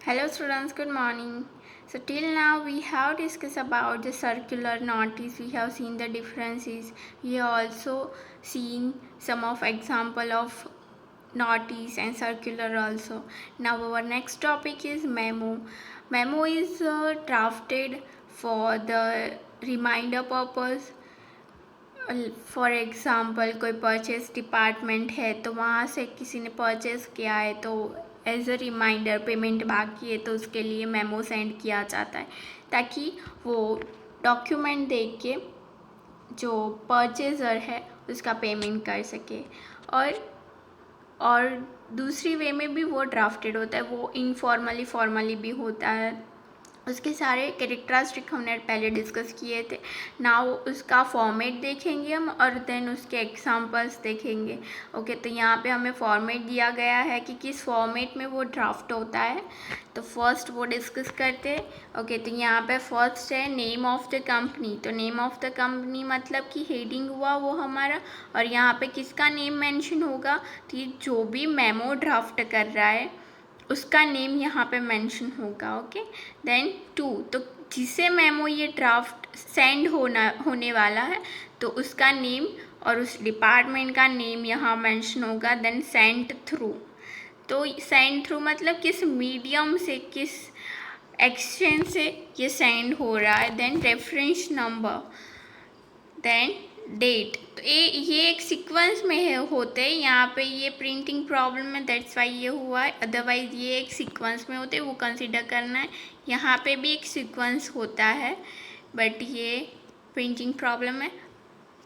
Hello students, good morning. So till now we have discussed about the circular notice. We have seen the differences. We have also seen some of example of notice and circular also. Now our next topic is memo. Memo is drafted for the reminder purpose. For example कोई purchase department है तो वहाँ से किसी ने purchase किया है तो एज अ रिमाइंडर पेमेंट बाकी है तो उसके लिए मेमो सेंड किया जाता है ताकि वो डॉक्यूमेंट देख के जो परचेज़र है उसका पेमेंट कर सके। और दूसरी वे में भी वो ड्राफ्टेड होता है, वो इनफॉर्मली फॉर्मली भी होता है। उसके सारे कैरेक्टरिस्टिक हमने पहले डिस्कस किए थे। नाउ उसका फॉर्मेट देखेंगे हम और देन उसके एग्जांपल्स देखेंगे। ओके, तो यहाँ पे हमें फॉर्मेट दिया गया है कि किस फॉर्मेट में वो ड्राफ्ट होता है, तो फर्स्ट वो डिस्कस करते हैं। ओके, तो यहाँ पे फर्स्ट है नेम ऑफ द कंपनी। तो नेम ऑफ द कंपनी मतलब कि हेडिंग हुआ वो हमारा, और यहाँ पे किसका नेम मेंशन होगा, तो ये जो भी मेमो ड्राफ्ट कर रहा है उसका नेम यहाँ पे मेंशन होगा। ओके, देन 2, तो जिसे मेमो ये ड्राफ्ट सेंड होने वाला है तो उसका नेम और उस डिपार्टमेंट का नेम यहाँ मेंशन होगा। देन सेंड थ्रू, तो सेंड थ्रू मतलब किस मीडियम से, किस एक्सचेंज से ये सेंड हो रहा है। Then reference number, then date. तो ये एक सीक्वेंस में होते हैं। यहाँ पे ये प्रिंटिंग प्रॉब्लम है दैट्स वाई ये हुआ है, अदरवाइज ये एक सीक्वेंस में होते हैं, वो कंसिडर करना है। यहाँ पे भी एक सीक्वेंस होता है बट ये प्रिंटिंग प्रॉब्लम है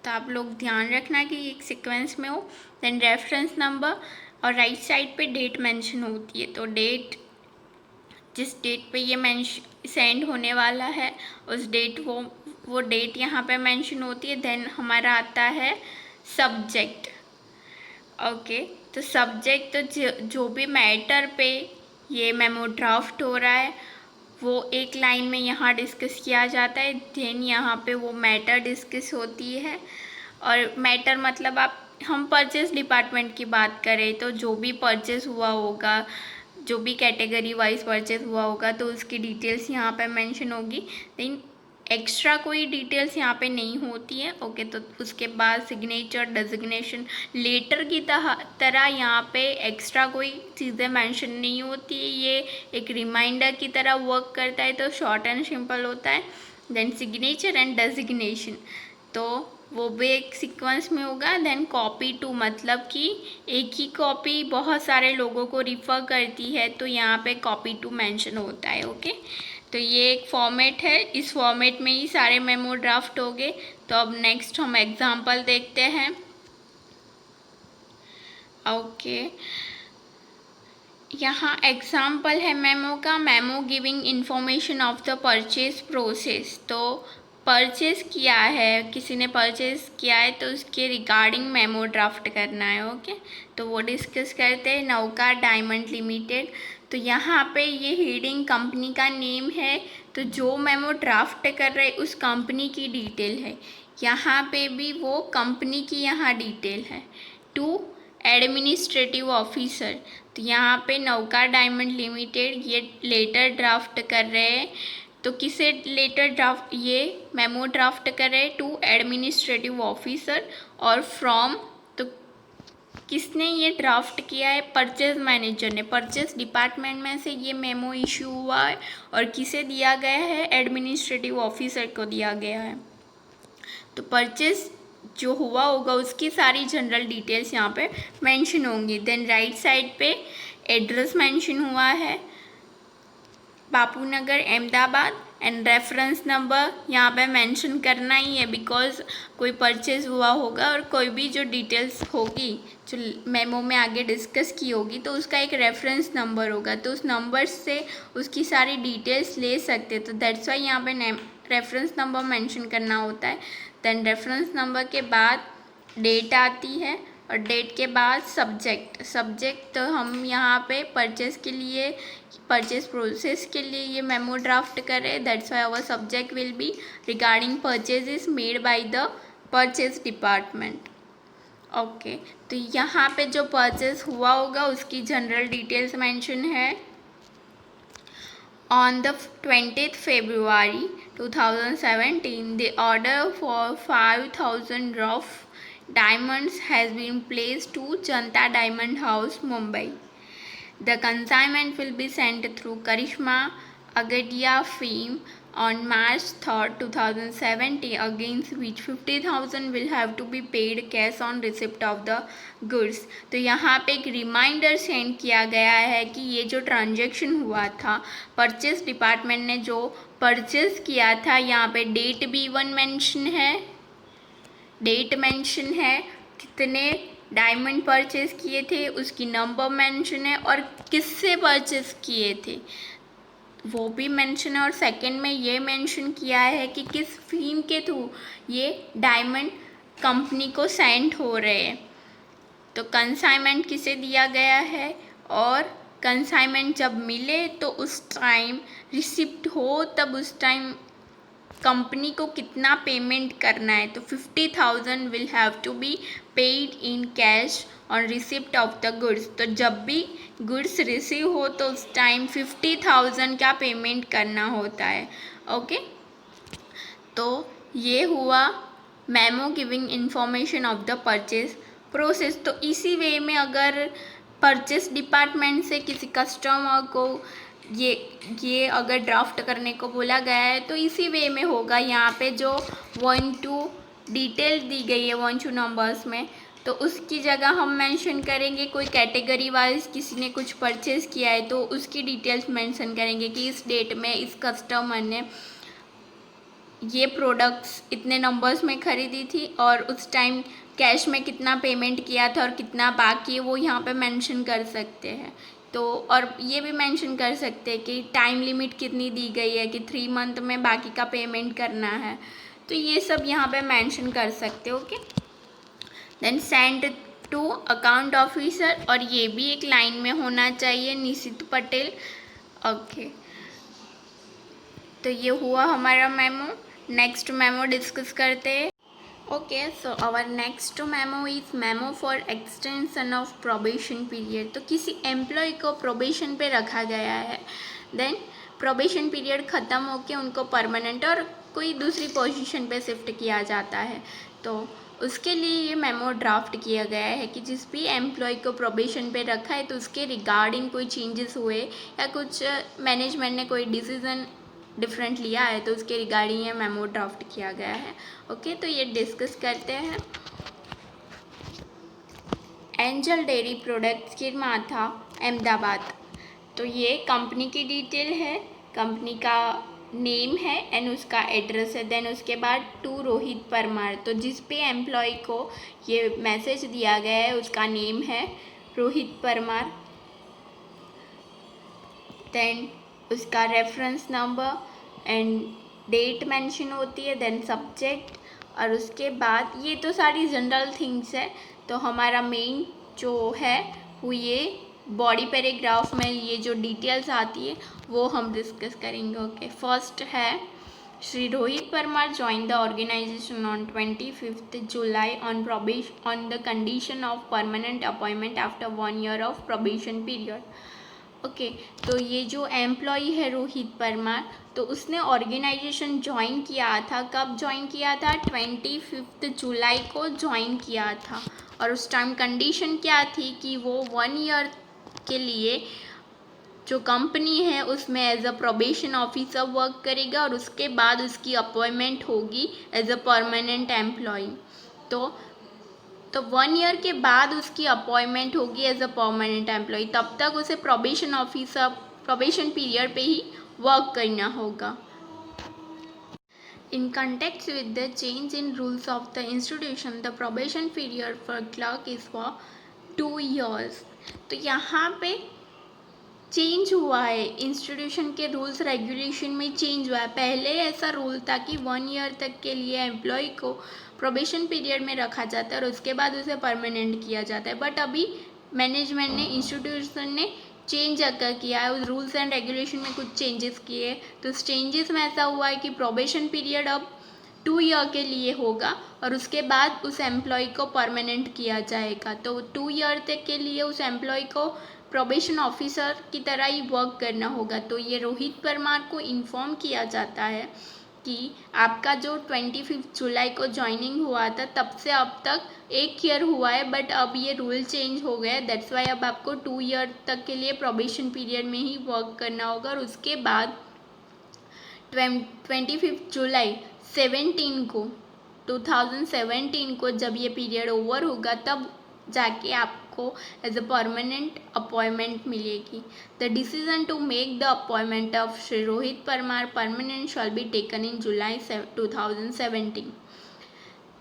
तो आप लोग ध्यान रखना कि एक सीक्वेंस में हो। देन रेफरेंस नंबर और राइट साइड पे डेट मेंशन होती है, तो डेट जिस डेट पे ये सेंड होने वाला है उस डेट वो डेट यहाँ पे मेंशन होती है। देन हमारा आता है सब्जेक्ट। ओके, तो सब्जेक्ट तो जो भी मैटर पे ये मेमो ड्राफ्ट हो रहा है वो एक लाइन में यहाँ डिस्कस किया जाता है। देन यहाँ पे वो मैटर डिस्कस होती है, और मैटर मतलब हम परचेस डिपार्टमेंट की बात करें तो जो भी परचेस हुआ होगा, जो भी कैटेगरी वाइज परचेस हुआ होगा तो उसकी डिटेल्स यहाँ पे मेंशन होगी। लेकिन एक्स्ट्रा कोई डिटेल्स यहाँ पे नहीं होती है। ओके, तो उसके बाद सिग्नेचर, डेजिग्नेशन, लेटर की तरह यहाँ पे एक्स्ट्रा कोई चीज़ें मेंशन नहीं होती है। ये एक रिमाइंडर की तरह वर्क करता है तो शॉर्ट एंड सिंपल होता है। देन सिग्नेचर एंड डेजिग्नेशन, तो वो भी एक सीक्वेंस में होगा। देन कॉपी टू मतलब कि एक ही कॉपी बहुत सारे लोगों को रिफ़र करती है तो यहाँ पे कॉपी टू मेंशन होता है। ओके, तो ये एक फॉर्मेट है, इस फॉर्मेट में ही सारे मेमो ड्राफ्ट हो गए। तो अब नेक्स्ट हम एग्जांपल देखते हैं। ओके, यहाँ एग्जाम्पल है मेमो का, memo giving information of the purchase process. तो परचेज किया है, किसी ने परचेज किया है तो उसके रिगार्डिंग मेमो ड्राफ्ट करना है। ओके, तो वो डिस्कस करते हैं। नौका डायमंड लिमिटेड, तो यहाँ पे ये हेडिंग कंपनी का नेम है, तो जो मेमो ड्राफ्ट कर रहे उस कंपनी की डिटेल है। यहाँ पे भी वो कंपनी की यहाँ डिटेल है। 2, एडमिनिस्ट्रेटिव ऑफिसर, तो यहाँ पे नौका डायमंड लिमिटेड ये लेटर ड्राफ्ट कर रहे हैं, तो किसे लेटर ड्राफ्ट ये मेमो ड्राफ्ट कर रहे हैं, टू एडमिनिस्ट्रेटिव ऑफिसर। और फ्रॉम, तो किसने ये ड्राफ्ट किया है, परचेज मैनेजर ने, परचेज डिपार्टमेंट में से ये मेमो इशू हुआ है और किसे दिया गया है, एडमिनिस्ट्रेटिव ऑफिसर को दिया गया है। तो परचेज जो हुआ होगा उसकी सारी जनरल डिटेल्स यहाँ पे मेंशन होंगी। देन राइट साइड पे एड्रेस मेंशन हुआ है, Bapu Nagar Ahmedabad, and reference number यहाँ पे मेंशन करना ही है बिकॉज कोई परचेज हुआ होगा और कोई भी जो डिटेल्स होगी जो मेमो में आगे डिस्कस की होगी तो उसका एक रेफरेंस नंबर होगा, तो उस नंबर से उसकी सारी डिटेल्स ले सकते, तो दैट्स वाई यहाँ पे रेफरेंस नंबर मेंशन करना होता है। देन रेफरेंस नंबर के बाद डेट आती है और डेट के बाद सब्जेक्ट तो हम यहाँ पे परचेस के लिए, परचेस प्रोसेस के लिए ये मेमो ड्राफ्ट कर रहे हैं। That's why our subject will be regarding purchases made by the purchase department. Okay, तो यहाँ पे जो परचेस हुआ होगा उसकी जनरल डिटेल्स मेंशन है। On the 20th February 2017, the order for 5,000 rough diamonds has been placed to Janta Diamond House, Mumbai. The consignment will be sent through Karishma Agadia Fame on March 3rd, 2017, against which 50,000 will have to be paid cash on receipt of the goods. तो यहाँ पे एक reminder send किया गया है कि ये जो ट्रांजेक्शन हुआ था, परचेस डिपार्टमेंट ने जो परचेस किया था, यहाँ पे डेट भी वन मेंशन है, डेट मेंशन है, कितने डायमंड परचेस किए थे उसकी नंबर मेंशन है, और किससे परचेस किए थे वो भी मेंशन है, और सेकंड में ये मेंशन किया है कि किस फीम के थ्रू ये डायमंड कंपनी को सेंड हो रहे हैं। तो कंसाइनमेंट किसे दिया गया है, और कंसाइनमेंट जब मिले तो उस टाइम रिसिप्ट हो तब उस टाइम कंपनी को कितना पेमेंट करना है। तो 50,000 will have to be paid in cash on receipt of the goods. तो जब भी गुड्स रिसीव हो तो उस टाइम 50,000 का पेमेंट करना होता है। ओके, तो ये हुआ memo giving information of the purchase process. तो इसी वे में अगर परचेस डिपार्टमेंट से किसी कस्टमर को ये अगर ड्राफ्ट करने को बोला गया है तो इसी वे में होगा। यहाँ पे जो 1-2 डिटेल दी गई है 1-2 नंबर्स में, तो उसकी जगह हम मेंशन करेंगे। कोई कैटेगरी वाइज किसी ने कुछ परचेज़ किया है तो उसकी डिटेल्स मेंशन करेंगे कि इस डेट में इस कस्टमर ने ये प्रोडक्ट्स इतने नंबर्स में ख़रीदी थी और उस टाइम कैश में कितना पेमेंट किया था और कितना बाकी है वो यहाँ पे मेंशन कर सकते हैं। तो और ये भी मेंशन कर सकते हैं कि टाइम लिमिट कितनी दी गई है कि 3 मंथ में बाकी का पेमेंट करना है। तो ये सब यहाँ पे मेंशन कर सकते हो। Okay, then send to account officer, और ये भी एक लाइन में होना चाहिए, निशित पटेल। ओके, तो ये हुआ हमारा मेमो। नेक्स्ट मेमो डिस्कस करते हैं। Okay, so our next memo is memo for extension of probation period. तो किसी एम्प्लॉय को प्रोबेशन पे रखा गया है, देन प्रोबेशन पीरियड ख़त्म होके उनको परमानेंट और कोई दूसरी पोजीशन पे शिफ्ट किया जाता है। तो उसके लिए ये मेमो ड्राफ्ट किया गया है कि जिस भी एम्प्लॉय को प्रोबेशन पे रखा है तो उसके रिगार्डिंग कोई चेंजेस हुए या कुछ मैनेजमेंट ने कोई डिसीज़न डिफरेंट लिया है तो उसके रिगार्डिंग ये मेमो ड्राफ्ट किया गया है। ओके, तो ये डिस्कस करते हैं। एंजल डेयरी प्रोडक्ट्स की माथा अहमदाबाद। तो ये कंपनी की डिटेल है, कंपनी का नेम है एंड उसका एड्रेस है। देन उसके बाद टू रोहित परमार। तो जिस पे एम्प्लॉय को ये मैसेज दिया गया है उसका नेम है रोहित परमार। देन उसका reference number and date mention होती है, देन सब्जेक्ट, और उसके बाद ये तो सारी जनरल थिंग्स है। तो हमारा मेन जो है वो ये बॉडी पैराग्राफ में ये जो डिटेल्स आती है वो हम डिस्कस करेंगे। ओके, फर्स्ट है Shri Rohit Parmar join the organisation on 25th July on the condition of permanent appointment after 1 year of probation period। Okay, तो ये जो एम्प्लॉई है रोहित परमार, तो उसने ऑर्गेनाइजेशन ज्वाइन किया था। कब ज्वाइन किया था? 25 जुलाई को ज्वाइन किया था, और उस टाइम कंडीशन क्या थी कि वो 1 ईयर के लिए जो कंपनी है उसमें as a probation officer work करेगा और उसके बाद उसकी अपॉइंटमेंट होगी एज अ परमानेंट एम्प्लॉई। तो 1 ईयर के बाद उसकी अपॉइंटमेंट होगी एज अ परमानेंट एम्प्लॉय। तब तक उसे प्रोबेशन ऑफिसर प्रोबेशन पीरियड पे ही वर्क करना होगा। In context with the change in rules of the institution, the probation period for clerk is for 2 years। तो यहाँ पे चेंज हुआ है, इंस्टीट्यूशन के रूल्स रेगुलेशन में चेंज हुआ है। पहले ऐसा रूल था कि 1 ईयर तक के लिए एम्प्लॉय को प्रोबेशन पीरियड में रखा जाता है और उसके बाद उसे परमानेंट किया जाता है। बट अभी मैनेजमेंट ने, इंस्टीट्यूशन ने चेंज अगर किया है, उस रूल्स एंड रेगुलेशन में कुछ चेंजेस किए। तो उस चेंजेस में ऐसा हुआ है कि प्रोबेशन पीरियड अब 2 ईयर के लिए होगा और उसके बाद उस एम्प्लॉय को परमानेंट किया जाएगा। तो 2 ईयर तक के लिए उस एम्प्लॉय को प्रोबेशन ऑफिसर की तरह ही वर्क करना होगा। तो ये रोहित परमार को इन्फॉर्म किया जाता है कि आपका जो 25 जुलाई को ज्वाइनिंग हुआ था तब से अब तक 1 ईयर हुआ है, बट अब ये रूल चेंज हो गया है, दैट्स वाई अब आपको 2 ईयर तक के लिए प्रोबेशन पीरियड में ही वर्क करना होगा। और उसके बाद 25 जुलाई 17 को 2017 को जब ये पीरियड ओवर होगा तब जाके आपको एज अ परमानेंट अपॉइंटमेंट मिलेगी। The decision to make the appointment of Shri Rohit Parmar permanent shall be taken in July 2017।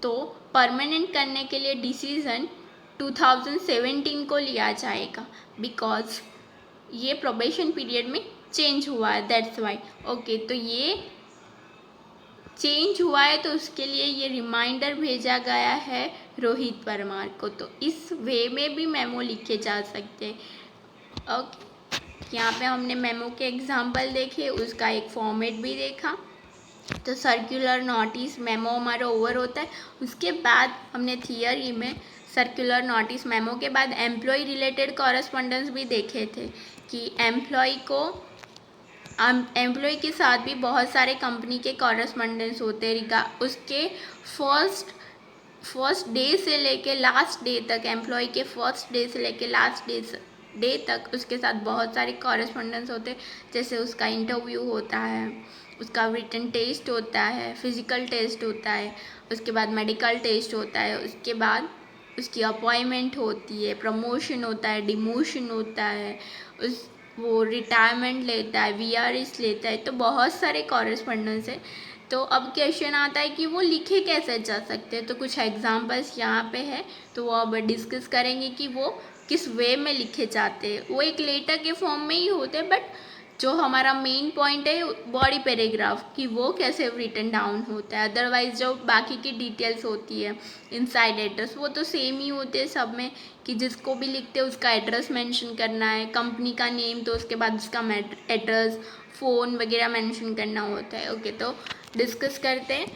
तो परमानेंट करने के लिए डिसीजन 2017 को लिया जाएगा, बिकॉज ये प्रोबेशन पीरियड में चेंज हुआ है, दैट्स वाई। ओके, तो ये चेंज हुआ है तो उसके लिए ये रिमाइंडर भेजा गया है रोहित परमार को। तो इस वे में भी मेमो लिखे जा सकते हैं। ओके, यहाँ पे हमने मेमो के एग्जाम्पल देखे, उसका एक फॉर्मेट भी देखा। तो सर्कुलर नोटिस मेमो हमारा ओवर होता है। उसके बाद हमने थियरी में सर्कुलर नोटिस मेमो के बाद एम्प्लॉय रिलेटेड कॉरेस्पॉन्डेंस भी देखे थे कि एम्प्लॉय के साथ भी बहुत सारे कंपनी के कॉरेस्पॉन्डेंस होते हैं। उसके फर्स्ट डे से लेके लास्ट डे तक, एम्प्लॉय के फर्स्ट डे से लेके लास्ट डे तक उसके साथ बहुत सारे कॉरेस्पॉन्डेंस होते हैं। जैसे उसका इंटरव्यू होता है, उसका रिटन टेस्ट होता है, फिजिकल टेस्ट होता है, उसके बाद मेडिकल टेस्ट होता है, उसके बाद उसकी अपॉइंटमेंट होती है, प्रमोशन होता है, डिमोशन होता है, वो रिटायरमेंट लेता है, VRS लेता है। तो बहुत सारे कॉरेस्पॉन्डेंस है। तो अब क्वेश्चन आता है कि वो लिखे कैसे जा सकते हैं। तो कुछ एग्जांपल्स यहाँ पे है, तो वो अब डिस्कस करेंगे कि वो किस वे में लिखे जाते हैं। वो एक लेटर के फॉर्म में ही होते हैं, बट जो हमारा मेन पॉइंट है बॉडी पैराग्राफ कि वो कैसे रिटन डाउन होता है। अदरवाइज जो बाकी की डिटेल्स होती है, इनसाइड एड्रेस, वो तो सेम ही होते हैं सब में, कि जिसको भी लिखते हैं उसका एड्रेस मेंशन करना है, कंपनी का नेम, तो उसके बाद उसका एड्रेस, फ़ोन वगैरह मेंशन करना होता है। ओके, तो डिस्कस करते हैं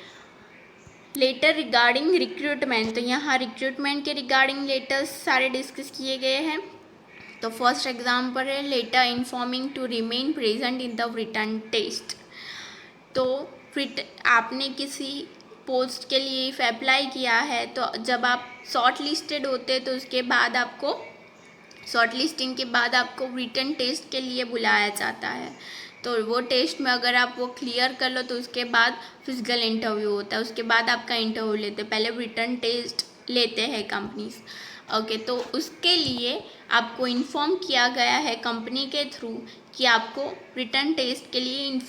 लेटर रिगार्डिंग रिक्रूटमेंट। तो यहाँ रिक्रूटमेंट के रिगार्डिंग लेटर्स सारे डिस्कस किए गए हैं। तो फर्स्ट एग्जाम्पल है letter informing to remain present in the written test. तो आपने किसी पोस्ट के लिए इफ अप्लाई किया है, तो जब आप शॉर्ट लिस्टेड होते हैं तो उसके बाद आपको शॉर्ट लिस्टिंग के बाद आपको रिटन टेस्ट के लिए बुलाया जाता है। तो वो टेस्ट में अगर आप वो क्लियर कर लो तो उसके बाद फिजिकल इंटरव्यू होता है, उसके बाद आपका इंटरव्यू लेते हैं, पहले रिटन टेस्ट लेते हैं कंपनीज। ओके, तो उसके लिए आपको इन्फॉर्म किया गया है कंपनी के थ्रू कि आपको रिटर्न टेस्ट के लिए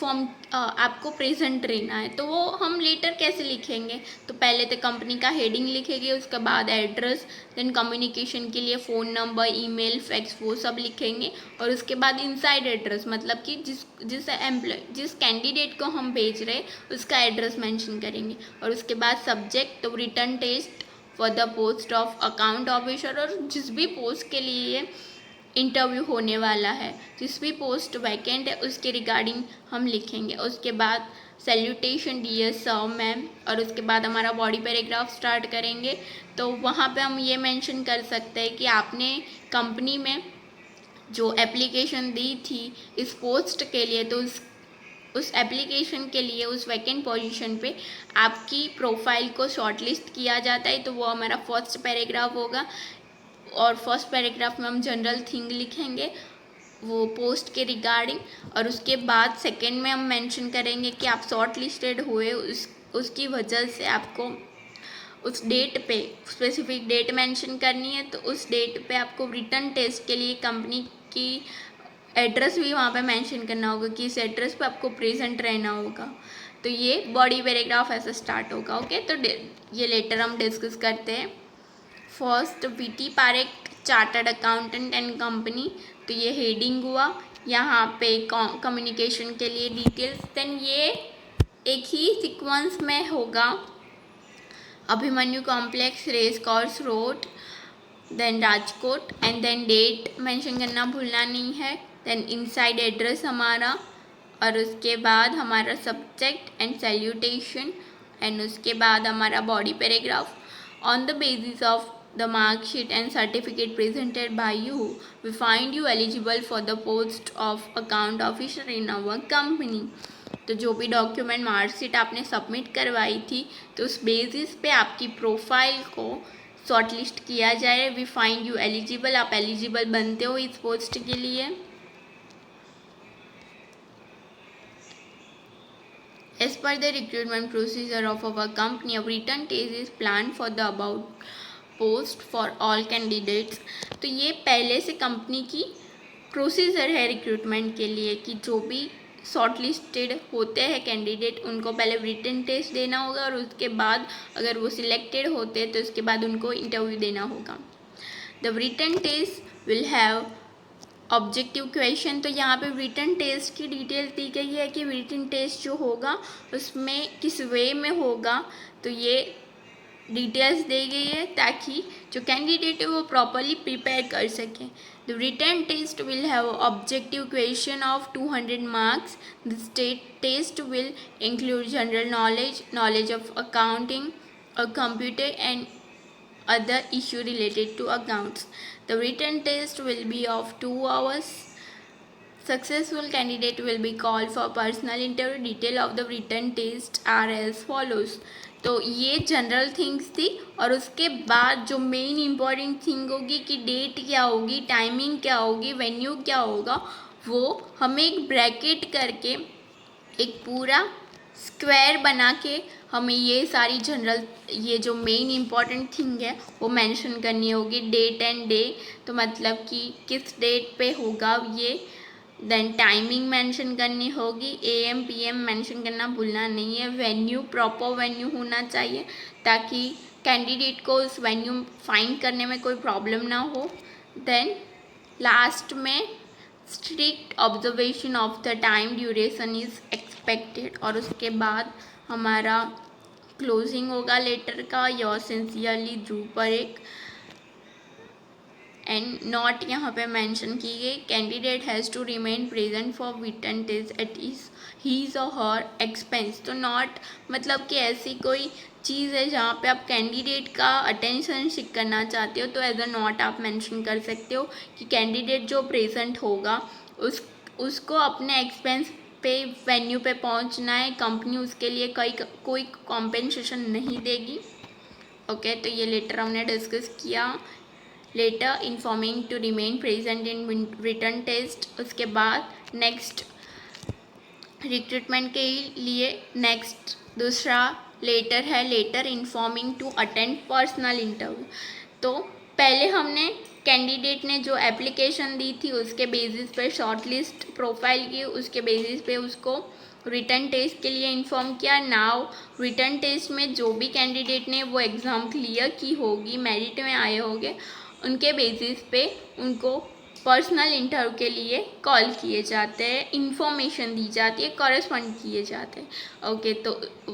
आपको प्रेजेंट रहना है। तो वो हम लेटर कैसे लिखेंगे, तो पहले तो कंपनी का हेडिंग लिखेंगे, उसके बाद एड्रेस, देन कम्युनिकेशन के लिए फ़ोन नंबर, ईमेल, फैक्स, वो सब लिखेंगे। और उसके बाद इनसाइड एड्रेस, मतलब कि जिस कैंडिडेट को हम भेज रहे उसका एड्रेस मेंशन करेंगे। और उसके बाद सब्जेक्ट, तो written test for the post of account officer, और जिस भी पोस्ट के लिए इंटरव्यू होने वाला है, जिस भी पोस्ट वैकेंट है उसके रिगार्डिंग हम लिखेंगे। उसके बाद सैल्यूटेशन डियर सर मैम, और उसके बाद हमारा बॉडी पैराग्राफ स्टार्ट करेंगे। तो वहाँ पे हम ये मेंशन कर सकते हैं कि आपने कंपनी में जो एप्लीकेशन दी थी इस पोस्ट के लिए, तो उस एप्लीकेशन के लिए उस वैकेंट पोजीशन पे आपकी प्रोफाइल को शॉर्टलिस्ट किया जाता है। तो वो हमारा फर्स्ट पैराग्राफ होगा। और फर्स्ट पैराग्राफ में हम जनरल थिंग लिखेंगे वो पोस्ट के रिगार्डिंग। और उसके बाद सेकंड में हम मेंशन करेंगे कि आप शॉर्ट लिस्टेड हुए, उसकी वजह से आपको उस डेट पे स्पेसिफिक डेट मेंशन करनी है। तो उस डेट पे आपको रिटर्न टेस्ट के लिए कंपनी की एड्रेस भी वहाँ पे मेंशन करना होगा कि इस एड्रेस पे आपको प्रेजेंट रहना होगा। तो ये बॉडी पैराग्राफ ऐसे स्टार्ट होगा। ओके, तो ये लेटर हम डिस्कस करते हैं। First, VT Parekh, chartered accountant and company. तो ये हेडिंग हुआ, यहाँ पे कम्युनिकेशन के लिए डिटेल्स। देन ये एक ही सीक्वेंस में होगा, Abhimanyu complex, race course road, then Rajkot, and then date mention करना भूलना नहीं है। देन इनसाइड एड्रेस हमारा, और उसके बाद हमारा सब्जेक्ट एंड सैल्यूटेशन, एंड उसके बाद हमारा body paragraph. On the basis of the mark sheet and certificate presented by you, we find you eligible for the post of account officer in our company. तो जो भी document marksheet आपने submit करवाई थी, तो उस बेसिस पे आपकी प्रोफाइल को शॉर्टलिस्ट किया जाए. वी फाइंड यू एलिजिबल, आप एलिजिबल बनते हो इस पोस्ट के लिए. As per the recruitment procedure of our company, a written test is planned for the above post for all candidates. तो ये पहले से कंपनी की प्रोसीजर है रिक्रूटमेंट के लिए कि जो भी शॉर्ट लिस्टेड होते हैं कैंडिडेट, उनको पहले रिटन टेस्ट देना होगा और उसके बाद अगर वो सिलेक्टेड होते हैं तो उसके बाद उनको इंटरव्यू देना होगा. The written test will have objective question. तो यहाँ पे रिटन टेस्ट की डिटेल दी गई है कि रिटन टेस्ट जो होगा उसमें किस वे में होगा, तो ये डिटेल्स दी गई है ताकि जो कैंडिडेट है वो प्रॉपरली प्रिपेयर कर सकें. The written test will have objective question of 200 marks. This test will include general knowledge, knowledge of accounting और computer and other issue related to accounts. The written test will be of 2 hours. Successful candidate will be called for personal interview. Detail of the written test are as follows. तो ये general things थी और उसके बाद जो main important thing होगी कि date क्या होगी, टाइमिंग क्या होगी, वेन्यू क्या होगा, वो हमें एक ब्रैकेट करके एक पूरा स्क्वायर बना के हमें ये सारी जनरल, ये जो मेन इम्पॉर्टेंट थिंग है वो मेंशन करनी होगी. डेट एंड डे, तो मतलब कि किस डेट पे होगा ये. देन टाइमिंग मेंशन करनी होगी, AM PM मेंशन करना भूलना नहीं है. वेन्यू, प्रॉपर वेन्यू होना चाहिए ताकि कैंडिडेट को उस वेन्यू फाइंड करने में कोई प्रॉब्लम ना हो. देन लास्ट में strict observation of the time duration is expected. और उसके बाद हमारा क्लोजिंग होगा लेटर का, योर सिंसियरली ध्रुव परेख. एंड नॉट यहाँ पे मेंशन की गई. Candidate has to remain present for written test at his or her expense. तो नॉट मतलब कि ऐसी कोई चीज़ है जहाँ पे आप कैंडिडेट का अटेंशन सीख करना चाहते हो, तो एज अ नॉट आप मेंशन कर सकते हो कि कैंडिडेट जो प्रेजेंट होगा उसको अपने एक्सपेंस पे वेन्यू पे पहुंचना है. कंपनी उसके लिए कोई कॉम्पेंसेशन नहीं देगी. ओके, तो ये लेटर हमने डिस्कस किया. Letter informing to remain present in written test. उसके बाद नेक्स्ट रिक्रूटमेंट के लिए नेक्स्ट दूसरा लेटर है, letter informing to attend personal interview. तो पहले हमने कैंडिडेट ने जो एप्लीकेशन दी थी उसके बेसिस पे शॉर्टलिस्ट प्रोफाइल की, उसके बेसिस पे उसको रिटन टेस्ट के लिए इन्फॉर्म किया. नाउ रिटन टेस्ट में जो भी कैंडिडेट ने वो एग्ज़ाम क्लियर की होगी, मेरिट में आए होंगे, उनके बेसिस पे उनको पर्सनल इंटरव्यू के लिए कॉल किए जाते हैं, इंफॉर्मेशन दी जाती है, कॉरेस्पॉन्ड किए जाते हैं. ओके, तो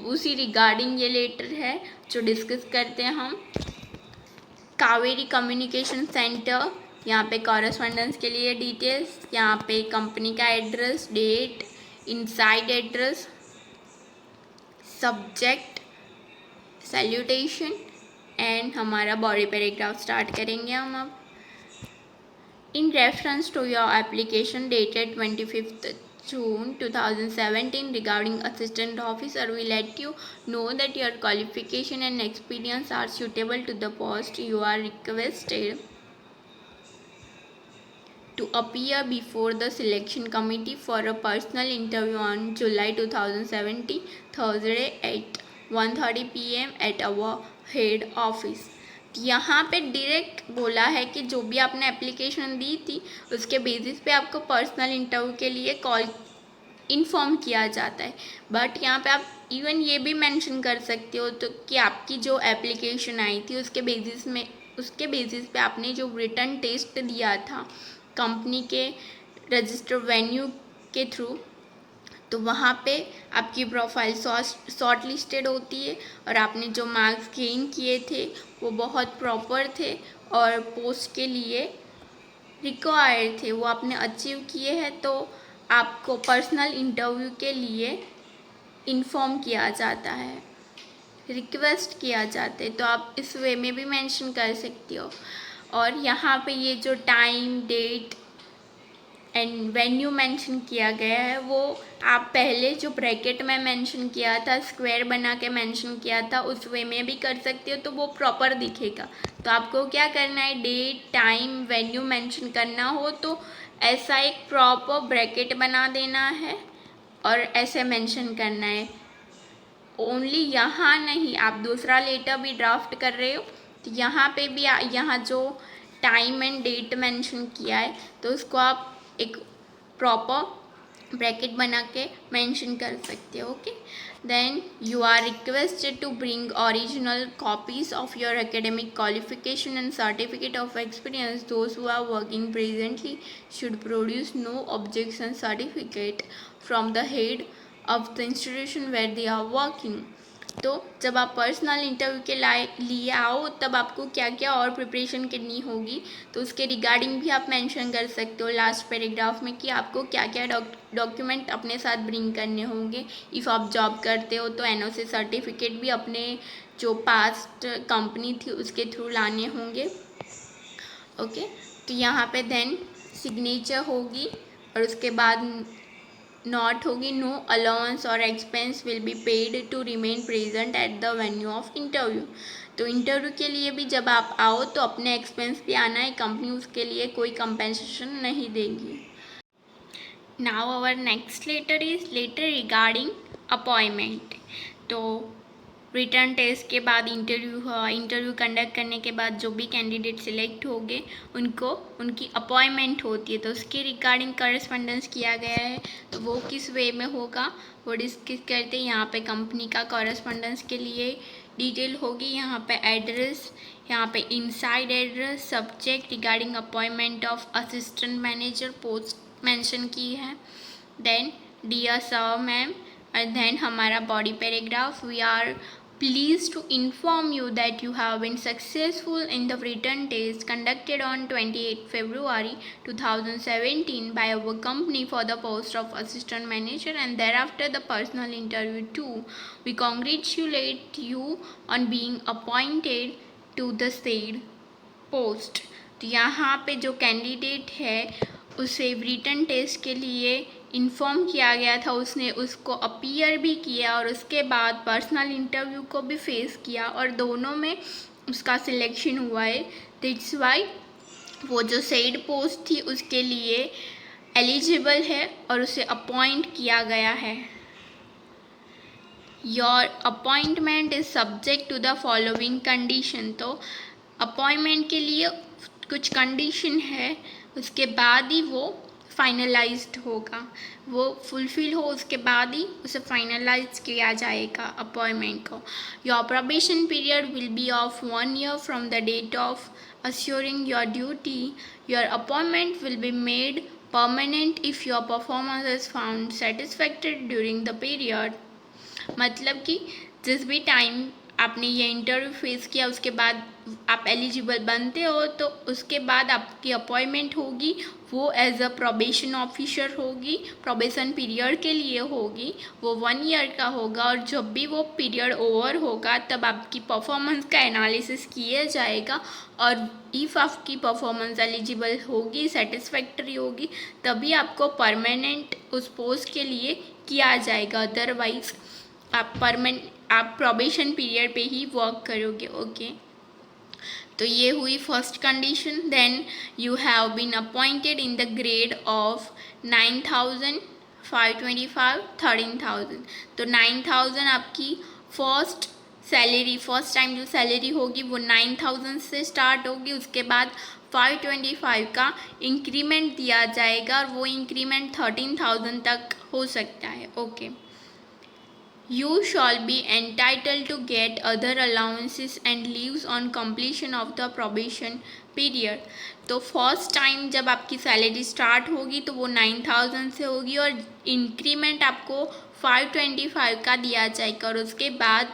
उसी रिगार्डिंग ये लेटर है जो डिस्कस करते हैं हम. कावेरी कम्युनिकेशन सेंटर, यहाँ पे कॉरेस्पॉन्डेंस के लिए डिटेल्स, यहाँ पे कंपनी का address, date, inside address, subject, salutation and हमारा बॉडी पैराग्राफ स्टार्ट करेंगे हम अब. In reference to your application dated 25th June 2017 regarding assistant officer, we let you know that your qualification and experience are suitable to the post. You are requested to appear before the selection committee for a personal interview on July 2017 Thursday at 1:30 PM at our head office. यहाँ पे direct बोला है कि जो भी आपने application दी थी उसके बेसिस पे आपको पर्सनल इंटरव्यू के लिए कॉल इन्फॉर्म किया जाता है. बट यहाँ पे आप इवन ये भी मेंशन कर सकते हो तो कि आपकी जो एप्लीकेशन आई थी उसके बेसिस पे आपने जो रिटन टेस्ट दिया था कंपनी के रजिस्टर वेन्यू के थ्रू, तो वहाँ पे आपकी प्रोफाइल शॉर्ट लिस्टेड होती है और आपने जो मार्क्स गेन किए थे वो बहुत प्रॉपर थे और पोस्ट के लिए रिक्वायर्ड थे, वो आपने अचीव किए हैं, तो आपको पर्सनल इंटरव्यू के लिए इन्फॉर्म किया जाता है. रिक्वेस्ट किया जाता है, तो आप इस वे में भी मेंशन कर सकती हो। और यहाँ पे ये जो time, date and venue mention किया गया है वो आप पहले जो ब्रैकेट में मेंशन किया था, स्क्वायर बना के मेंशन किया था, उस वे में भी कर सकते हो, तो वो प्रॉपर दिखेगा। तो आपको क्या करना है, डेट, टाइम, वेन्यू मेंशन करना हो तो ऐसा एक प्रॉपर ब्रैकेट बना देना है और ऐसे मेंशन करना है। ओनली यहाँ नहीं, आप दूसरा लेटर भी ड्राफ्ट कर रहे हो तो यहाँ पे भी यहाँ जो टाइम एंड डेट मेंशन किया है तो उसको आप एक प्रॉपर ब्रैकेट बना के मेंशन कर सकते हो। Okay, then you are requested to bring original copies of your academic qualification and certificate of experience. Those who are working presently should produce no objection certificate from the head of the institution where they are working. तो जब आप personal interview के लिए आओ तब आपको क्या क्या और प्रिपरेशन करनी होगी तो उसके रिगार्डिंग भी आप मेंशन कर सकते हो लास्ट पैराग्राफ में कि आपको क्या क्या डॉक्यूमेंट अपने साथ ब्रिंग करने होंगे। इफ़ आप जॉब करते हो तो एनओसी सर्टिफिकेट भी अपने जो पास्ट कंपनी थी उसके थ्रू लाने होंगे। ओके, तो यहाँ पे देन सिग्नेचर होगी और उसके बाद नॉट होगी, no allowance or expense will be paid to remain present at the venue of interview. तो इंटरव्यू के लिए भी जब आप आओ तो अपने एक्सपेंस भी आना है, कंपनी उसके लिए कोई कंपेंसेशन नहीं देगी। Now our next letter is letter regarding appointment. तो रिटर्न टेस्ट के बाद इंटरव्यू हुआ, इंटरव्यू कंडक्ट करने के बाद जो भी कैंडिडेट सिलेक्ट हो गए उनको उनकी अपॉइंटमेंट होती है तो उसके रिगार्डिंग करस्पॉन्डेंस किया गया है। तो वो किस वे में होगा वो डिस्कस करते हैं। यहाँ पे कंपनी का करस्पॉन्डेंस के लिए डिटेल होगी, यहाँ पे एड्रेस, यहाँ पे inside address, subject regarding appointment of assistant manager post mention की है। Then dear sir ma'am, and then हमारा body paragraph, we are pleased to inform you that you have been successful in the written test conducted on 28 February 2017 by our company for the post of assistant manager and thereafter the personal interview too. We congratulate you on being appointed to the said post. तो यहाँ पे जो candidate है उसे written test के लिए inform किया गया था, उसने उसको अपीयर भी किया और उसके बाद पर्सनल इंटरव्यू को भी फेस किया और दोनों में उसका सिलेक्शन हुआ है। दैट्स वाई वो जो सेड पोस्ट थी उसके लिए एलिजिबल है और उसे अपॉइंट किया गया है। Your appointment is subject to the following condition. तो अपॉइंटमेंट के लिए कुछ कंडीशन है, उसके बाद ही वो फाइनलाइज्ड होगा, वो फुलफिल हो उसके बाद ही उसे फाइनलाइज किया जाएगा अपॉइंटमेंट को। Your probation period will be of 1 year from the date of assuring your duty. Your appointment will be made permanent if your performance is found satisfactory during the period. मतलब कि जिस भी time आपने ये interview face किया उसके बाद आप एलिजिबल बनते हो तो उसके बाद आपकी अपॉइंटमेंट होगी, वो एज अ प्रोबेशन ऑफिसर होगी, प्रोबेशन पीरियड के लिए होगी, वो 1 year का होगा और जब भी वो पीरियड ओवर होगा तब आपकी परफॉर्मेंस का एनालिसिस किया जाएगा और इफ़ आपकी परफॉर्मेंस एलिजिबल होगी, सेटिस्फैक्ट्री होगी, तभी आपको परमानेंट उस पोस्ट के लिए किया जाएगा, अदरवाइज आप प्रोबेशन पीरियड पे ही वर्क करोगे। ओके, तो ये हुई first condition. Then you have been appointed in the grade of 9,000, 525, 13,000। तो 9,000 आपकी फर्स्ट सैलरी, फर्स्ट टाइम जो सैलरी होगी वो 9,000 से स्टार्ट होगी, उसके बाद 525 का इंक्रीमेंट दिया जाएगा और वो इंक्रीमेंट 13,000 तक हो सकता है। Okay, You shall be entitled to get other allowances and leaves on completion of the probation period. तो फर्स्ट टाइम जब आपकी सैलरी स्टार्ट होगी तो वो 9,000 से होगी और इंक्रीमेंट आपको 525 का दिया जाएगा और उसके बाद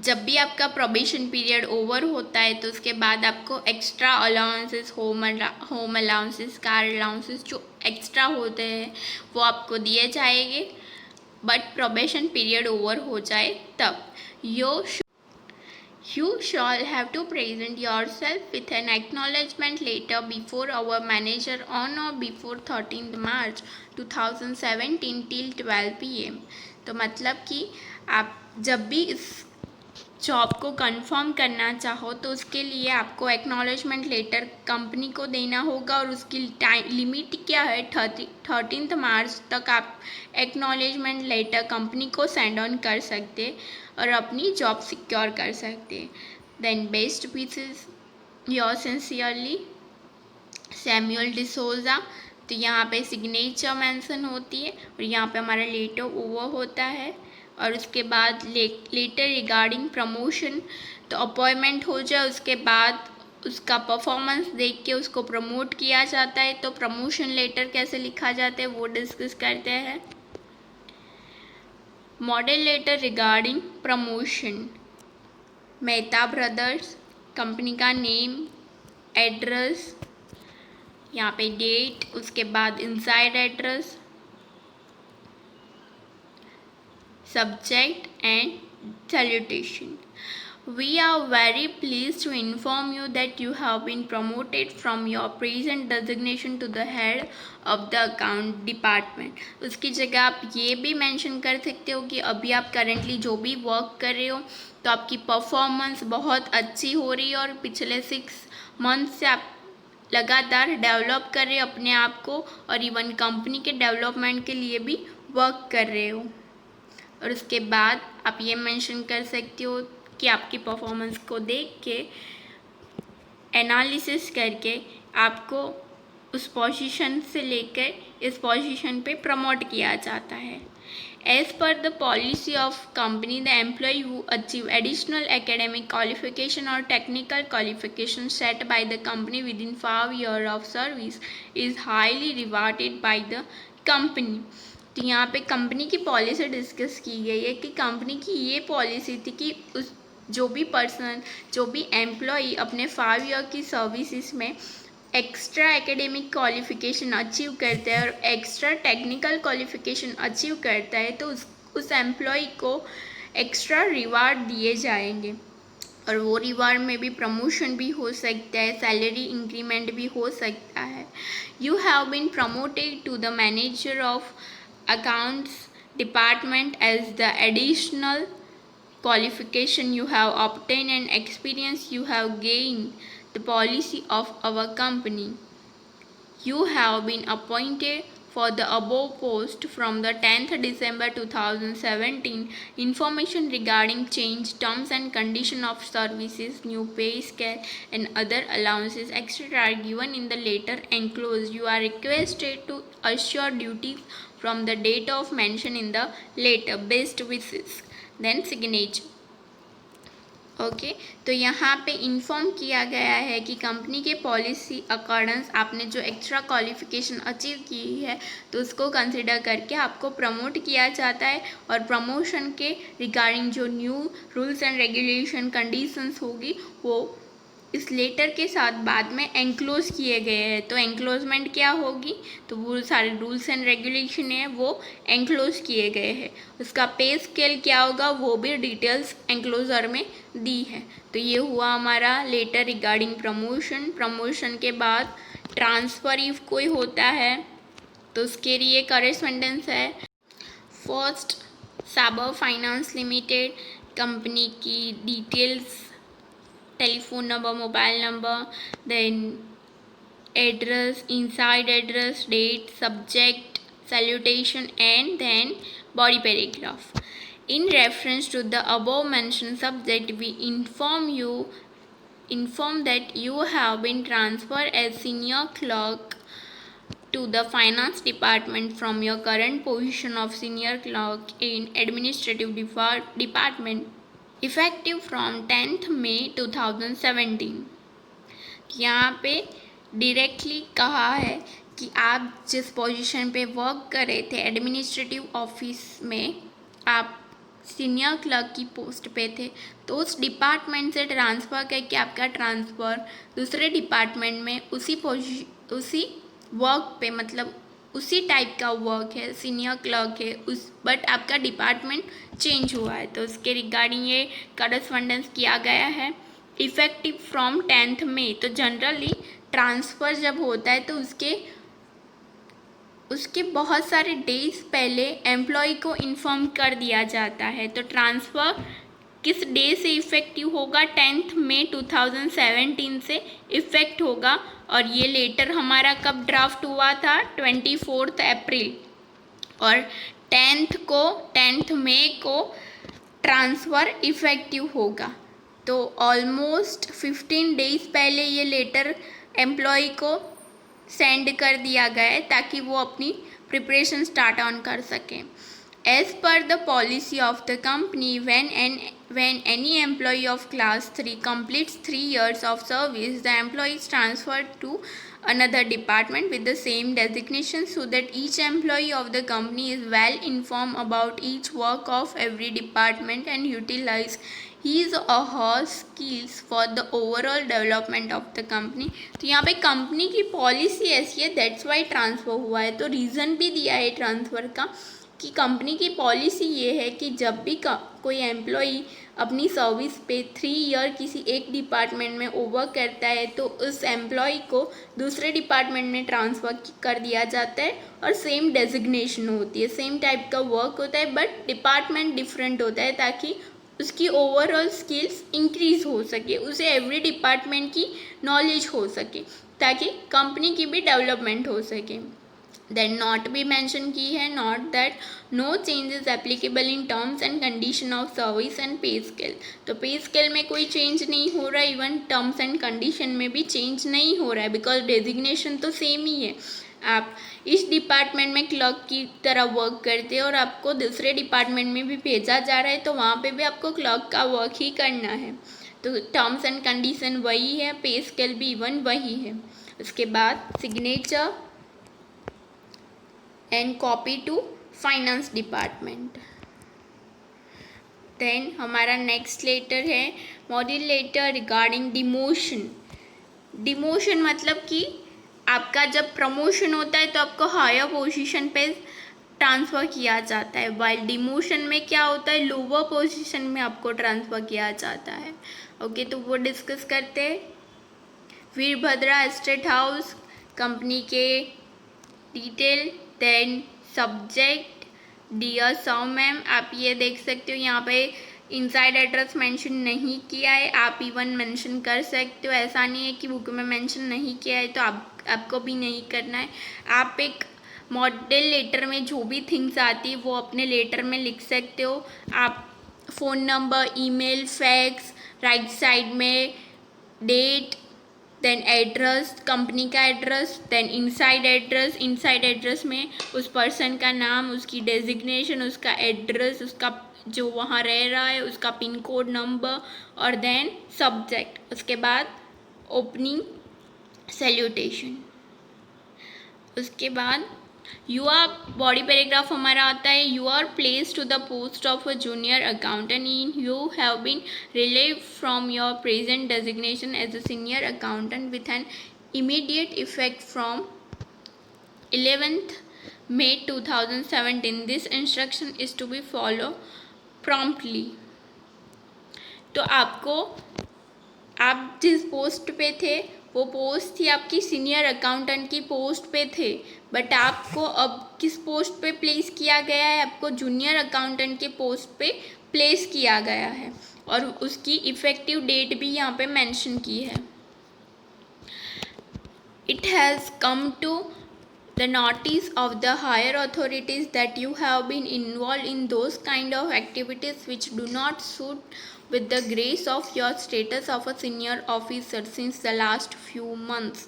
जब भी आपका प्रोबेशन पीरियड ओवर होता है तो उसके बाद आपको extra allowances, home allowances, car allowances जो एक्स्ट्रा होते हैं वो आपको दिए जाएंगे। बट प्रोबेशन पीरियड ओवर हो जाए तब। You shall have to present yourself with an acknowledgement letter before our manager on or before 13th March 2017 till 12 PM। तो मतलब कि आप जब भी इस जॉब को कंफर्म करना चाहो तो उसके लिए आपको एक्नॉलेजमेंट लेटर कंपनी को देना होगा, और उसकी टाइम लिमिट क्या है, 13 मार्च तक आप एक्नॉलेजमेंट लेटर कंपनी को सेंड ऑन कर सकते और अपनी जॉब सिक्योर कर सकते। Then best wishes your sincerely Samuel D'Souza. तो यहाँ पे सिग्नेचर मेंशन होती है और यहाँ पे हमारा लेटर ओवर होता है, और उसके बाद लेटर रिगार्डिंग प्रमोशन, तो अपॉइंटमेंट हो जाए उसके बाद उसका परफॉर्मेंस देख के उसको प्रमोट किया जाता है। तो प्रमोशन लेटर कैसे लिखा जाता है वो डिस्कस करते हैं। Model letter regarding promotion, Mehta brothers, company का नेम, एड्रेस, यहाँ पे डेट, उसके बाद inside address, subject and salutation. We are very pleased to inform you that you have been promoted from your present designation to the head of the account department। उसकी जगह आप ये भी mention कर सकते हो कि अभी आप करेंटली जो भी वर्क कर रहे हो तो आपकी परफॉर्मेंस बहुत अच्छी हो रही है और पिछले 6 मंथ से आप लगातार डेवलप कर रहे हो अपने आप को, और इवन कंपनी के डेवलपमेंट के लिए भी वर्क कर रहे हो। और उसके बाद आप ये मेंशन कर सकते हो कि आपकी परफॉर्मेंस को देख के एनालिसिस करके आपको उस पोजीशन से लेकर इस पोजीशन पे प्रमोट किया जाता है। As per the policy of company, the employee who achieve additional academic qualification और technical qualification set by the company within 5 years of service is highly rewarded by the company. तो यहाँ पे company की policy discuss की गई है कि company की ये पॉलिसी थी कि उस जो भी एम्प्लॉई अपने 5 ईयर की सर्विसेज में एक्स्ट्रा एकेडमिक क्वालिफिकेशन अचीव करता है और एक्स्ट्रा टेक्निकल क्वालिफिकेशन अचीव करता है तो उस एम्प्लॉई को एक्स्ट्रा रिवार्ड दिए जाएंगे, और वो रिवार्ड में भी प्रमोशन भी हो सकता है, सैलरी इंक्रीमेंट भी हो सकता है। You have been promoted to the manager of accounts department as the additional qualification you have obtained and experience you have gained the policy of our company. You have been appointed for the above post from the 10th December 2017. Information regarding change, terms and condition of services, new pay scale and other allowances etc. are given in the letter enclosed. You are requested to assure duties from the date of mention in the letter. Best wishes, then signature। Okay तो यहाँ पे inform किया गया है कि company के policy accordance आपने जो एक्स्ट्रा क्वालिफिकेशन अचीव की है तो उसको कंसिडर करके आपको प्रमोट किया जाता है, और प्रमोशन के रिगार्डिंग जो new rules and regulation conditions होगी वो इस लेटर के साथ बाद में एंक्लोज किए गए हैं। तो एंक्लोजमेंट क्या होगी, तो वो सारे रूल्स एंड रेगुलेशन है वो एंक्लोज किए गए हैं। उसका पे स्केल क्या होगा वो भी डिटेल्स एंक्लोजर में दी है। तो ये हुआ हमारा लेटर रिगार्डिंग प्रमोशन। प्रमोशन के बाद ट्रांसफ़र इफ कोई होता है तो उसके लिए करेस्पॉन्डेंस है। First Sabar finance limited, company की details, telephone number, mobile number, then address, inside address, date, subject, salutation and then body paragraph. In reference to the above mentioned subject, we inform that you have been transferred as senior clerk to the finance department from your current position of senior clerk in administrative department effective from 10th May 2017। यहाँ पे directly कहा है कि आप जिस position पे work कर रहे थे एडमिनिस्ट्रेटिव ऑफिस में, आप सीनियर क्लर्क की पोस्ट पे थे, तो उस डिपार्टमेंट से ट्रांसफ़र करके आपका ट्रांसफ़र दूसरे डिपार्टमेंट में उसी वर्क पे मतलब उसी टाइप का वर्क है, सीनियर क्लर्क है उस, बट आपका डिपार्टमेंट चेंज हुआ है, तो उसके रिगार्डिंग ये करस्पॉन्डेंस किया गया है। इफेक्टिव फ्रॉम 10th मई, तो जनरली ट्रांसफ़र जब होता है तो उसके बहुत सारे डेज पहले एम्प्लॉय को इन्फॉर्म कर दिया जाता है। तो ट्रांसफ़र किस डे से इफ़ेक्टिव होगा? 10th मई 2017 से इफ़ेक्ट होगा। और ये लेटर हमारा कब ड्राफ्ट हुआ था? 24 अप्रैल। और 10th मई को ट्रांसफ़र इफ़ेक्टिव होगा। तो ऑलमोस्ट 15 डेज पहले ये लेटर एम्प्लॉय को सेंड कर दिया गया है ताकि वो अपनी प्रिपरेशन स्टार्ट ऑन कर सकें। As per the policy of the company, when any employee of class 3 completes 3 years of service, the employee is transferred to another department with the same designation, so that each employee of the company is well informed about each work of every department and utilize his or her skills for the overall development of the company। तो यहाँ पे company की policy ऐसी है, that's why transfer हुआ है। तो reason भी दिया है ट्रांसफ़र का कि कंपनी की पॉलिसी ये है कि जब भी कोई एम्प्लॉई अपनी सर्विस पे 3 ईयर किसी एक डिपार्टमेंट में ओवर करता है तो उस एम्प्लॉय को दूसरे डिपार्टमेंट में ट्रांसफ़र कर दिया जाता है और सेम डेजिग्नेशन होती है, सेम टाइप का वर्क होता है, बट डिपार्टमेंट डिफरेंट होता है ताकि उसकी ओवरऑल स्किल्स इंक्रीज़ हो सके, उसे एवरी डिपार्टमेंट की नॉलेज हो सके ताकि कंपनी की भी डेवलपमेंट हो सके। देन नॉट भी मेंशन की है, note that no changes applicable in terms and condition of service and pay scale. तो पे स्केल में कोई चेंज नहीं हो रहा है, इवन टर्म्स एंड कंडीशन में भी चेंज नहीं हो रहा है, बिकॉज डेजिग्नेशन तो सेम ही है। आप इस डिपार्टमेंट में क्लर्क की तरह वर्क करते हैं और आपको दूसरे डिपार्टमेंट में भी भेजा जा रहा है तो वहाँ पे भी आपको क्लर्क का वर्क ही करना है। तो टर्म्स एंड कंडीशन वही है, पे स्केल भी इवन वही है। उसके बाद signature and copy to finance department. Then हमारा नेक्स्ट लेटर है module letter regarding demotion. Demotion मतलब कि आपका जब प्रमोशन होता है तो आपको हायर पोजीशन पे ट्रांसफ़र किया जाता है, वाइल डिमोशन में क्या होता है, लोअर पोजीशन में आपको ट्रांसफ़र किया जाता है। ओके, तो वो डिस्कस करते हैं। वीरभद्रा एस्टेट हाउस कंपनी के डिटेल। देन सब्जेक्ट डियर सौ मैम, आप ये देख सकते हो यहाँ पे इनसाइड एड्रेस मेंशन नहीं किया है, आप इवन मेंशन कर सकते हो, ऐसा नहीं है कि बुक में मेंशन नहीं किया है तो आपको भी नहीं करना है। आप एक मॉडल लेटर में जो भी थिंग्स आती है वो अपने लेटर में लिख सकते हो। आप phone number, email, fax, right side में डेट, देन एड्रेस, कंपनी का एड्रेस, देन इनसाइड एड्रेस में उस पर्सन का नाम, उसकी डेजिग्नेशन, उसका एड्रेस, उसका जो वहाँ रह रहा है उसका पिन कोड नंबर, और देन सब्जेक्ट। उसके बाद ओपनिंग सैल्यूटेशन। उसके बाद यू आर बॉडी पैराग्राफ हमारा आता है, you are place to the post of a junior accountant in you have been relieved from your present designation as a senior accountant with an immediate effect from 11th May 2017। This instruction is to be follow promptly. तो आप जिस post पे थे वो post थी आपकी senior accountant की post पे थे, बट आपको अब किस पोस्ट पे प्लेस किया गया है, आपको जूनियर अकाउंटेंट के पोस्ट पे प्लेस किया गया है और उसकी इफ़ेक्टिव डेट भी यहाँ पे मेंशन की है। It has come to the notice of the higher authorities that you have been involved in those kind of activities which do not suit with the grace of your status of a senior officer since the last few months.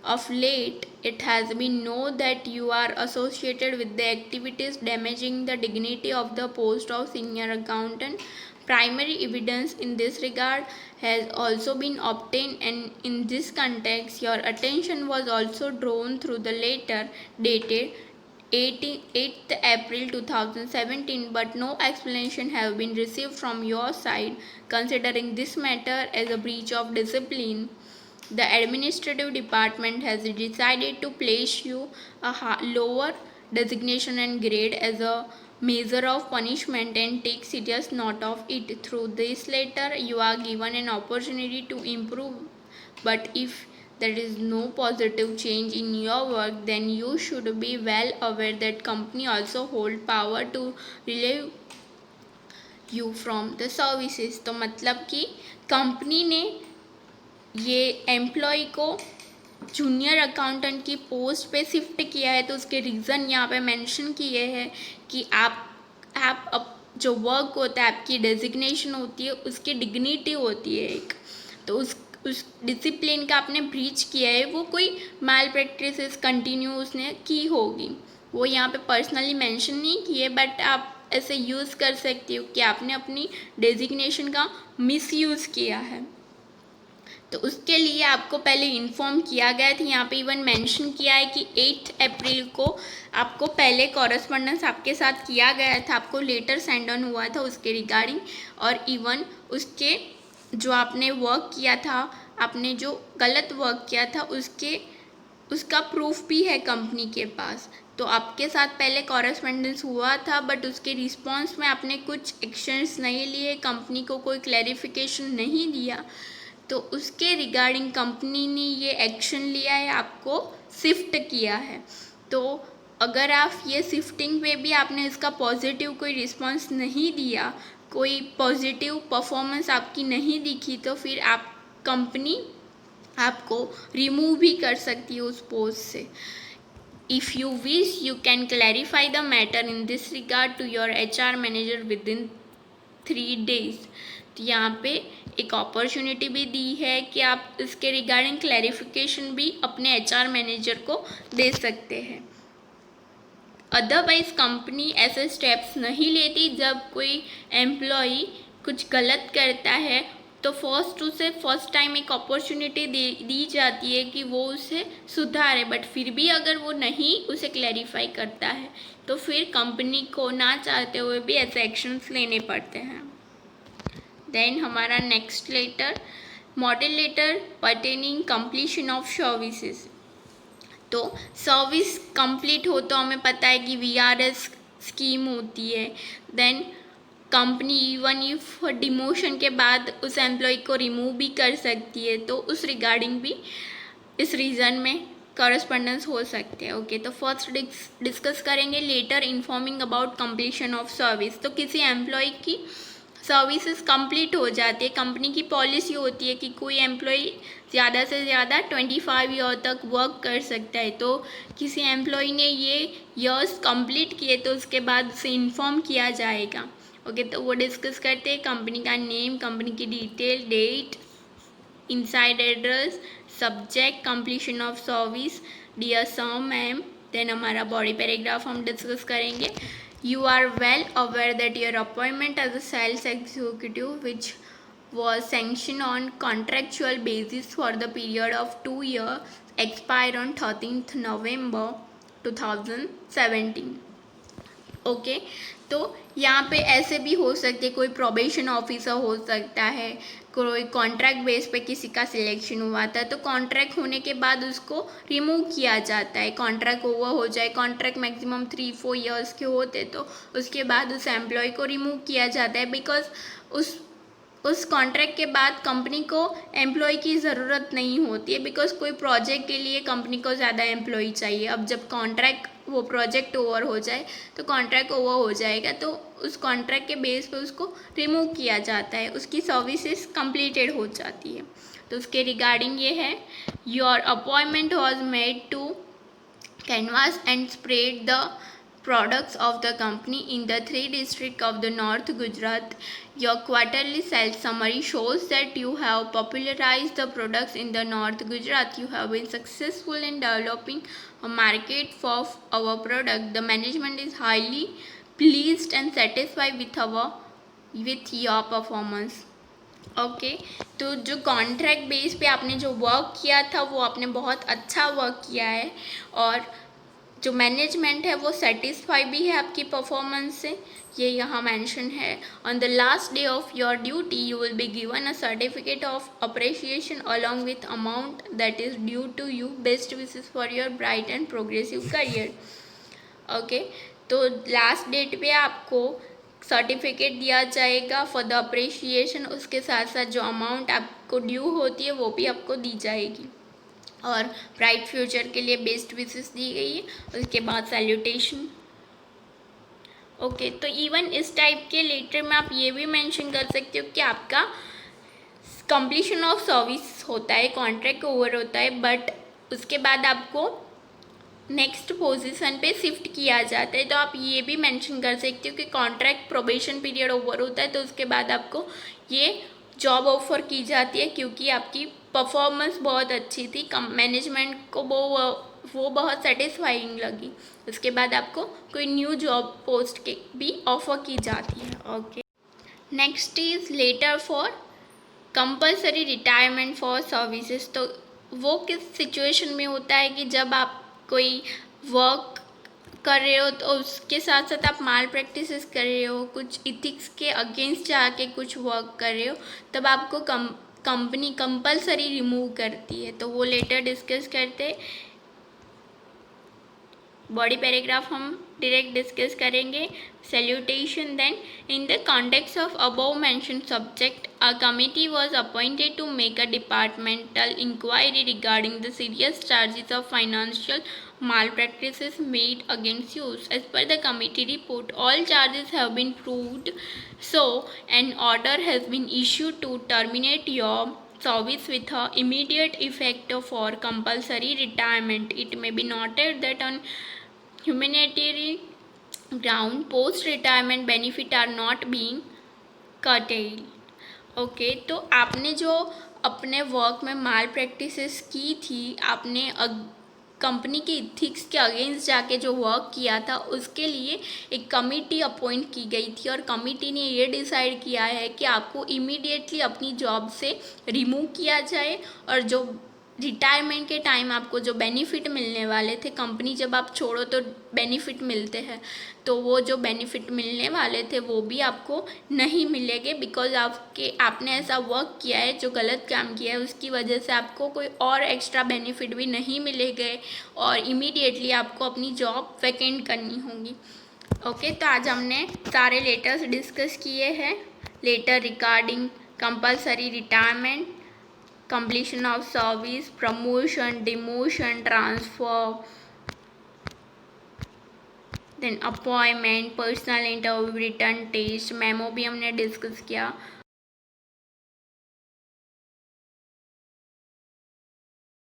Of late, it has been known that you are associated with the activities damaging the dignity of the post of senior accountant. Primary evidence in this regard has also been obtained, and in this context your attention was also drawn through the letter dated 8th April 2017, but no explanation have been received from your side considering this matter as a breach of discipline. The administrative department has decided to place you a lower designation and grade as a measure of punishment and take serious note of it. Through this letter, you are given an opportunity to improve, but if there is no positive change in your work, then you should be well aware that company also hold power to relieve you from the services. तो मतलब कि company ने ये employ को junior accountant की post पे shift किया है, तो उसके रीज़न यहाँ पे मेंशन किए हैं कि आप जो वर्क होता है, आपकी डेजिग्नेशन होती है, उसकी डिग्निटी होती है एक, तो उस डिसिप्लिन का आपने ब्रीच किया है, वो कोई मैल प्रैक्टिसेस कंटिन्यू उसने की होगी, वो यहाँ पे पर्सनली मेंशन नहीं किए, बट आप ऐसे यूज़ कर सकती हो कि आपने अपनी डेजिग्नेशन का मिसयूज़ किया है, तो उसके लिए आपको पहले इन्फॉर्म किया गया था। यहाँ पे इवन मेंशन किया है कि 8 अप्रैल को आपको पहले कॉरेस्पॉन्डेंस आपके साथ किया गया था, आपको लेटर सेंड ऑन हुआ था उसके रिगार्डिंग, और इवन उसके जो आपने वर्क किया था, आपने जो गलत वर्क किया था उसका प्रूफ भी है कंपनी के पास। तो आपके साथ पहले कॉरेस्पॉन्डेंस हुआ था, बट उसके रिस्पॉन्स में आपने कुछ एक्शंस नहीं लिए, कंपनी को कोई क्लैरिफिकेशन नहीं दिया, तो उसके रिगार्डिंग कंपनी ने ये एक्शन लिया है, आपको शिफ्ट किया है। तो अगर आप ये शिफ्टिंग पे भी आपने इसका पॉजिटिव कोई रिस्पांस नहीं दिया, कोई पॉजिटिव परफॉर्मेंस आपकी नहीं दिखी, तो फिर आप कंपनी आपको रिमूव भी कर सकती है उस पोस्ट से। If you wish you can clarify the matter in this regard to your HR manager within 3 days। तो यहाँ पे एक अपॉर्चुनिटी भी दी है कि आप इसके रिगार्डिंग क्लैरिफिकेशन भी अपने HR मैनेजर को दे सकते हैं। अदरवाइज कंपनी ऐसे स्टेप्स नहीं लेती। जब कोई एम्प्लॉई कुछ गलत करता है तो फर्स्ट टाइम एक अपॉर्चुनिटी दी जाती है कि वो उसे सुधारे, बट फिर भी अगर वो नहीं उसे क्लैरिफाई करता है तो फिर कंपनी को ना चाहते हुए भी ऐसे एक्शंस लेने पड़ते हैं। देन हमारा next letter, model letter pertaining completion of services. तो सर्विस कंप्लीट हो तो हमें पता है कि VRS स्कीम होती है। Then company even if demotion के बाद उस एम्प्लॉय को रिमूव भी कर सकती है, तो उस रिगार्डिंग भी इस रीज़न में कॉरेस्पॉन्डेंस हो सकते हैं। ओके, तो फर्स्ट डिस्कस करेंगे letter informing about completion of service. तो किसी एम्प्लॉय की सर्विसेज कंप्लीट हो जाती है, कंपनी की पॉलिसी होती है कि कोई एम्प्लॉय ज़्यादा से ज़्यादा 25 ईयर तक वर्क कर सकता है। तो किसी एम्प्लॉय ने ये ईयर्स कंप्लीट किए तो उसके बाद उसे इन्फॉर्म किया जाएगा। ओके, तो वो डिस्कस करते हैं कंपनी का नेम, कंपनी की detail, date, inside address, subject, completion of service, dear sir ma'am. Then हमारा बॉडी पैराग्राफ हम डिस्कस करेंगे। You are well aware that your appointment as a sales executive, which was sanctioned on contractual basis for the period of 2 years, expired on 13th November 2017। Okay, तो यहाँ पे ऐसे भी हो सकते, कोई प्रोबेशन ऑफिसर हो सकता है, कोई कॉन्ट्रैक्ट बेस पे किसी का सिलेक्शन हुआ था, तो कॉन्ट्रैक्ट होने के बाद उसको रिमूव किया जाता है। कॉन्ट्रैक्ट ओवर हो जाए, कॉन्ट्रैक्ट मैक्सिमम 3-4 ईयर्स के होते तो उसके बाद उस एम्प्लॉय को रिमूव किया जाता है, बिकॉज उस कॉन्ट्रैक्ट के बाद कंपनी को एम्प्लॉय की ज़रूरत नहीं होती है, बिकॉज कोई प्रोजेक्ट के लिए कंपनी को ज़्यादा एम्प्लॉय चाहिए। अब जब कॉन्ट्रैक्ट वो प्रोजेक्ट ओवर हो जाए तो कॉन्ट्रैक्ट ओवर हो जाएगा, तो उस कॉन्ट्रैक्ट के बेस पे उसको रिमूव किया जाता है, उसकी सर्विसेज कंप्लीटेड हो जाती है। तो उसके रिगार्डिंग ये है, your appointment was made to canvass and spread the products of the company in the 3 districts of the North Gujarat. Your quarterly sales summary shows that you have popularized the products in the North Gujarat. You have been successful in developing a market for our product. The management is highly pleased and satisfied with your performance. Okay, तो जो contract base पे आपने जो work किया था वो आपने बहुत अच्छा वर्क किया है, और जो मैनेजमेंट है वो सेटिस्फाई भी है आपकी परफॉर्मेंस से, ये यहाँ मेंशन है। On the last day of your duty you will be given a certificate of appreciation along with amount that is due to you, best wishes for your bright and progressive career. Okay, तो last date पे आपको certificate दिया जाएगा for the appreciation, उसके साथ साथ जो amount आपको ड्यू होती है वो भी आपको दी जाएगी, और ब्राइट फ्यूचर के लिए बेस्ट विशेस दी गई है, उसके बाद सैल्यूटेशन। ओके, तो इवन इस टाइप के लेटर में आप ये भी मेंशन कर सकते हो कि आपका कंप्लीशन ऑफ सर्विस होता है, कॉन्ट्रैक्ट ओवर होता है, बट उसके बाद आपको नेक्स्ट पोजीशन पे शिफ्ट किया जाता है, तो आप ये भी मेंशन कर सकते हो कि कॉन्ट्रैक्ट प्रोबेशन पीरियड ओवर होता है, तो उसके बाद आपको ये जॉब ऑफर की जाती है क्योंकि आपकी परफॉर्मेंस बहुत अच्छी थी, मैनेजमेंट को वो बहुत सेटिस्फाइंग लगी। उसके बाद आपको कोई न्यू जॉब पोस्ट के भी ऑफर की जाती है। Okay, next is letter for compulsory retirement for services. तो वो किस सिचुएशन में होता है कि जब आप कोई वर्क कर रहे हो तो उसके साथ साथ आप माल प्रैक्टिसेस कर रहे हो, कुछ इथिक्स के अगेंस्ट जाके कुछ वर्क कर रहे हो, तब आपको कंपनी कंपल्सरी रिमूव करती है, तो वो लेटर डिस्कस करते। बॉडी पैराग्राफ हम डायरेक्ट डिस्कस करेंगे। Salutation then in the context of above mention subject a committee was appointed to make a departmental inquiry regarding the serious charges of financial malpractices made against you. As per the committee report, all charges have been proved, so an order has been issued to terminate your service with a immediate effect for compulsory retirement. It may be noted that on humanitarian ground, post-retirement benefit are not being curtailed. Okay, तो आपने जो अपने work में माल practices की थी, आपने company के ethics के अगेंस्ट जाके जो वर्क किया था, उसके लिए एक कमिटी अपॉइंट की गई थी और कमिटी ने ये डिसाइड किया है कि आपको इमीडिएटली अपनी जॉब से रिमूव किया जाए, और जो रिटायरमेंट के टाइम आपको जो बेनिफिट मिलने वाले थे, कंपनी जब आप छोड़ो तो बेनिफिट मिलते हैं, तो वो जो बेनिफिट मिलने वाले थे वो भी आपको नहीं मिलेंगे, बिकॉज आपने ऐसा वर्क किया है, जो गलत काम किया है, उसकी वजह से आपको कोई और एक्स्ट्रा बेनिफिट भी नहीं मिलेंगे और इमीडिएटली आपको अपनी जॉब वैकेंट करनी होगी। ओके, तो आज हमने सारे लेटर्स डिस्कस किए हैं। Letter regarding compulsory retirement, completion of service, promotion, demotion, transfer, then appointment, personal interview, written test, memo भी हमने डिस्कस किया,